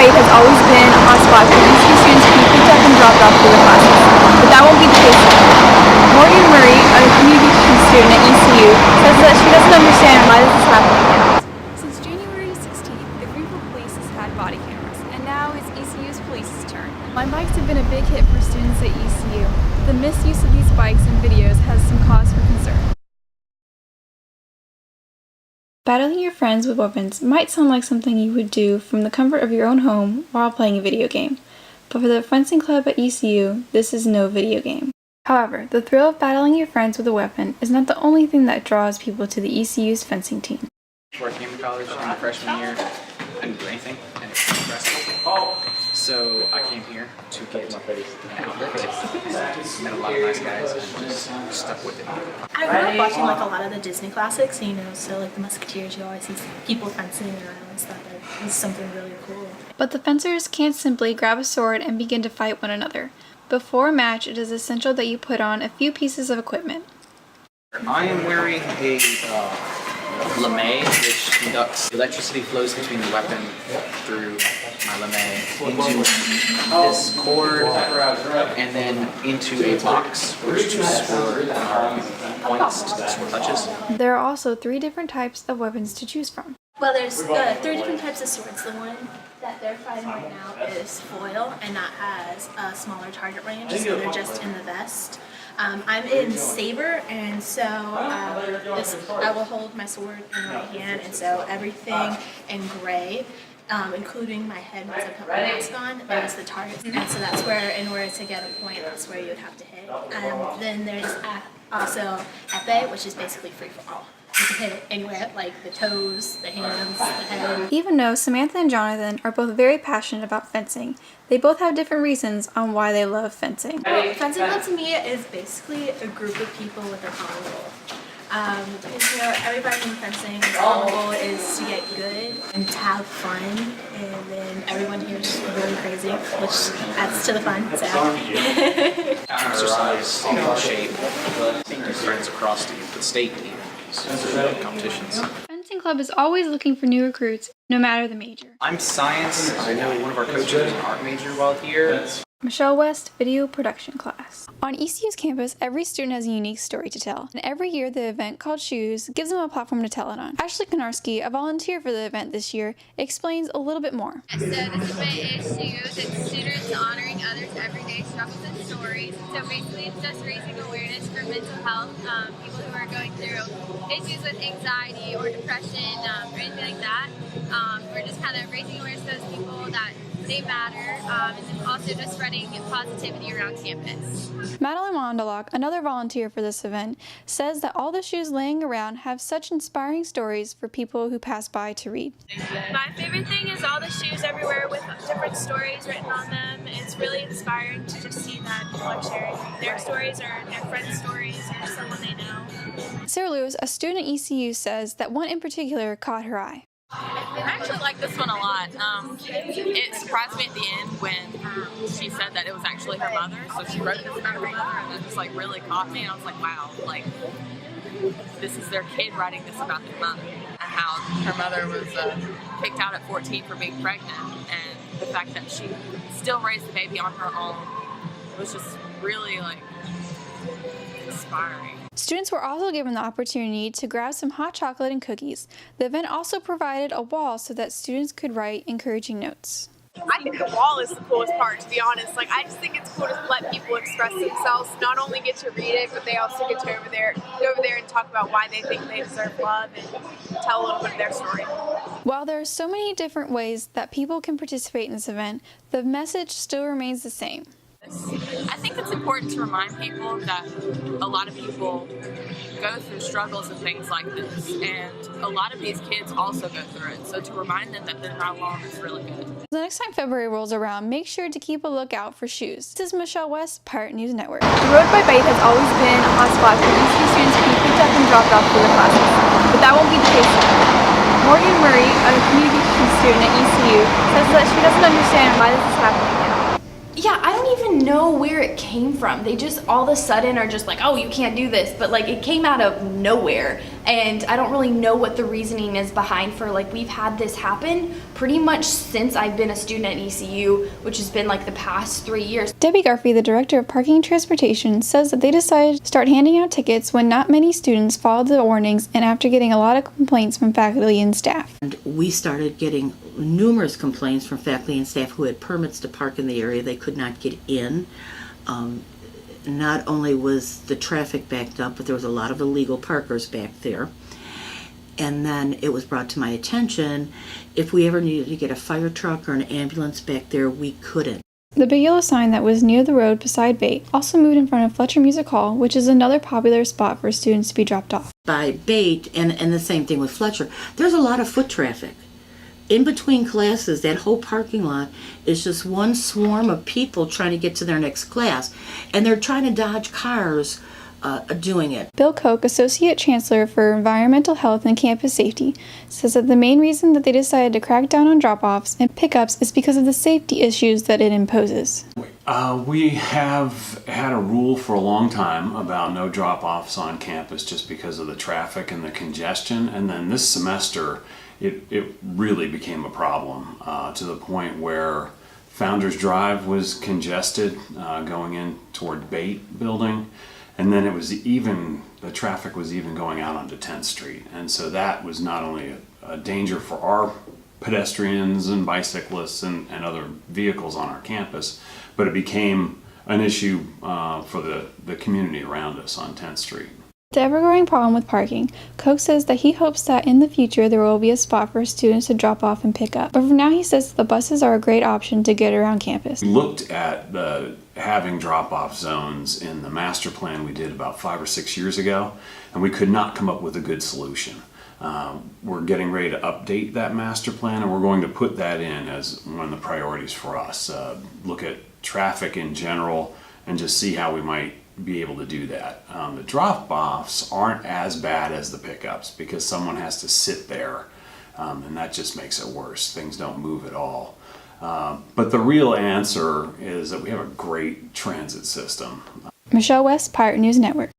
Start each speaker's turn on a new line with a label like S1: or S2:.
S1: Bite has always been a hotspot for ECU students to be picked up and dropped off to their classes, but that won't be the case anymore. Morgan Murray, a communication student at ECU, says that she doesn't understand why this is happening now. Since January 16th, the Greenville Police has had body cameras, and now it's ECU's police's turn. My bikes have been a big hit for students at ECU. The misuse of these bikes in videos has some cause for concern. Battling your friends with weapons might sound like something you would do from the comfort of your own home while playing a video game, but for the fencing club at ECU, this is no video game. However, the thrill of battling your friends with a weapon is not the only thing that draws people to the ECU's fencing team.
S2: Before I came to college in my freshman year, I didn't do anything, and it's impressive. So I came here to get an outlet, met a lot of nice guys, and just stuck with it.
S3: I grew up watching like a lot of the Disney classics, so like the Musketeers, you always see people fencing around and stuff. It was something really cool.
S1: But the fencers can't simply grab a sword and begin to fight one another. Before a match, it is essential that you put on a few pieces of equipment.
S2: I am wearing a lame, which conducts electricity flows between the weapon through my lame into this cord and then into a box which to sword points to the sword touches.
S1: There are also 3 different types of weapons to choose from.
S3: Well, there's 3 different types of swords. The one that they're fighting right now is foil, and that has a smaller target range, so they're just in the vest. I'm in saber, and so I will hold my sword in my hand, and so everything in gray, including my head once I put my mask on, is the target. And so that's where, in order to get a point, that's where you would have to hit. Then there's also epee, which is basically free for all. You can hit it anywhere, like the toes, the hands, the head.
S1: Even though Samantha and Jonathan are both very passionate about fencing, they both have different reasons on why they love fencing.
S3: Fencing club to me is basically a group of people with a common goal. Everybody in fencing, the common goal is to get good and to have fun, and then everyone here is really crazy, which adds to the fun. So.
S2: Exercise, shape, making friends across the state team. Competitions.
S1: Fencing club is always looking for new recruits, no matter the major.
S2: I'm science. I know one of our coaches is an art major while here.
S1: Michelle West, video production class. On ECU's campus, every student has a unique story to tell, and every year the event called Shoes gives them a platform to tell it on. Ashley Konarski, a volunteer for the event this year, explains a little bit more.
S4: So this event is Shoes. It's students honoring others' everyday struggles and stories. So basically it's just raising awareness for mental health, people who are going through issues with anxiety or depression or anything like that. We're just kind of raising awareness to those people that they matter, and then also just spreading positivity around campus.
S1: Madeline Mondalock, another volunteer for this event, says that all the shoes laying around have such inspiring stories for people who pass by to read.
S5: My favorite thing is all the shoes everywhere with different stories written on them. It's really inspiring to just see that people are sharing their stories or their friends' stories or someone they know.
S1: Sarah Lewis, a student at ECU, says that one in particular caught her eye.
S6: I actually like this one a lot. It surprised me at the end when she said that it was actually her mother. So she wrote this about her mother, and it just like really caught me. And I was like, wow, like this is their kid writing this about their mother, and how her mother was kicked out at 14 for being pregnant, and the fact that she still raised the baby on her own was just really like inspiring.
S1: Students were also given the opportunity to grab some hot chocolate and cookies. The event also provided a wall so that students could write encouraging notes.
S5: I think the wall is the coolest part, to be honest. Like, I just think it's cool to let people express themselves, not only get to read it, but they also get to go over there and talk about why they think they deserve love and tell a little bit of their story.
S1: While there are so many different ways that people can participate in this event, the message still remains the same.
S6: I think it's important to remind people that a lot of people go through struggles and things like this, and a lot of these kids also go through it, so to remind them that they're not alone is really good.
S1: The next time February rolls around, make sure to keep a lookout for Shoes. This is Michelle West, Pirate News Network. The Road by Bite has always been a hotspot for ECU students to be picked up and dropped off to their classes, but that won't be the case anymore. Morgan Murray, a communication student at ECU, says that she doesn't understand why this is happening now. Yeah, I don't even know where it came from. They just all of a sudden are just like, oh, you can't do this. But like it came out of nowhere. And I don't really know what the reasoning is behind for like we've had this happen pretty much since I've been a student at ECU, which has been like the past 3 years.
S7: Debbie Garfey, the director of parking and transportation, says that they decided to start handing out tickets when not many students followed the warnings and after getting a lot of complaints from faculty and staff.
S8: And we started getting numerous complaints from faculty and staff who had permits to park in the area. They could not get in. Not only was the traffic backed up, but there was a lot of illegal parkers back there. And then it was brought to my attention, if we ever needed to get a fire truck or an ambulance back there, we couldn't.
S7: The big yellow sign that was near the road beside Bait also moved in front of Fletcher Music Hall, which is another popular spot for students to be dropped off.
S8: By Bait, and the same thing with Fletcher, there's a lot of foot traffic. In between classes, that whole parking lot is just one swarm of people trying to get to their next class, and they're trying to dodge cars doing it.
S7: Bill Koch, Associate Chancellor for Environmental Health and Campus Safety, says that the main reason that they decided to crack down on drop-offs and pickups is because of the safety issues that it imposes.
S9: We have had a rule for a long time about no drop-offs on campus just because of the traffic and the congestion, and then this semester it really became a problem to the point where Founders Drive was congested going in toward Bait building, and then the traffic was even going out onto 10th Street, and so that was not only a danger for our pedestrians and bicyclists and other vehicles on our campus, but it became an issue for the community around us on 10th Street.
S7: The ever-growing problem with parking, Koch says that he hopes that in the future there will be a spot for students to drop off and pick up. But for now he says that the buses are a great option to get around campus.
S9: We looked at having drop-off zones in the master plan we did about 5 or 6 years ago, and we could not come up with a good solution. We're getting ready to update that master plan, and we're going to put that in as one of the priorities for us. Look at traffic in general and just see how we might be able to do that. The drop-offs aren't as bad as the pickups because someone has to sit there, and that just makes it worse. Things don't move at all. But the real answer is that we have a great transit system.
S7: Michelle West, Pirate News Network.